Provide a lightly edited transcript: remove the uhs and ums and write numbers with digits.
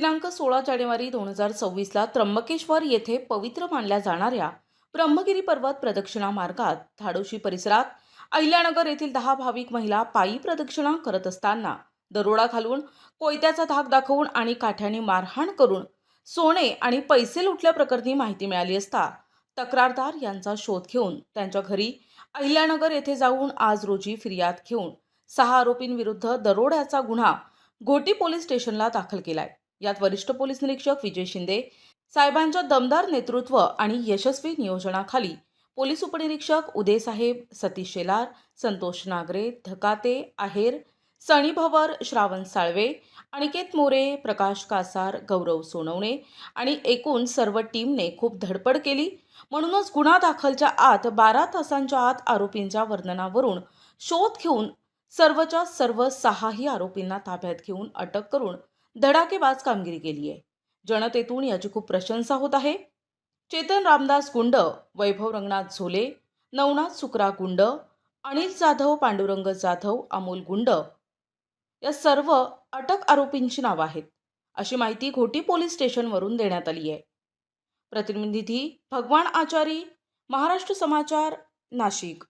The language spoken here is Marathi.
दिनांक 16 जानेवारी 2026ला त्र्यंबकेश्वर येथे पवित्र मानल्या जाणाऱ्या ब्रह्मगिरी पर्वत प्रदक्षिणा मार्गात धाडोशी परिसरात अहिल्यानगर येथील 10 भाविक महिला पायी प्रदक्षिणा करत असताना दरोडा घालून, कोयत्याचा धाक दाखवून आणि काठ्याने मारहाण करून सोने आणि पैसे लुटल्याप्रकरणी माहिती मिळाली असता तक्रारदार यांचा शोध घेऊन त्यांच्या घरी अहिल्यानगर येथे जाऊन आज रोजी फिर्याद घेऊन 6 आरोपींविरुद्ध दरोड्याचा गुन्हा घोटी पोलीस स्टेशनला दाखल केलाय। यात वरिष्ठ पोलीस निरीक्षक विजय शिंदे साहेबांच्या दमदार नेतृत्व आणि यशस्वी नियोजनाखाली पोलीस उपनिरीक्षक उदय साहेब, सतीश शेलार, संतोष नागरे, धकाते आहेर, सनी भवर, श्रावण साळवे, अनिकेत मोरे, प्रकाश कासार, गौरव सोनवणे आणि एकूण सर्व टीमने खूप धडपड केली। म्हणूनच गुन्हा दाखलच्या आत 12 तासांच्या आत आरोपींच्या वर्णनावरून शोध घेऊन सर्वच्या सर्व 6ही आरोपींना ताब्यात घेऊन अटक करून धडाकेबाज कामगिरी केली आहे। जनतेतून याची खूप प्रशंसा होत आहे। चेतन रामदास गुंड, वैभव रंगनाथ झोले, नवनाथ सुकरा गुंड, अनिल जाधव, पांडुरंग जाधव, अमोल गुंड या सर्व अटक आरोपींची नावं आहेत, अशी माहिती घोटी पोलीस स्टेशनवरून देण्यात आली आहे। प्रतिनिधी भगवान आचारी, महाराष्ट्र समाचार, नाशिक।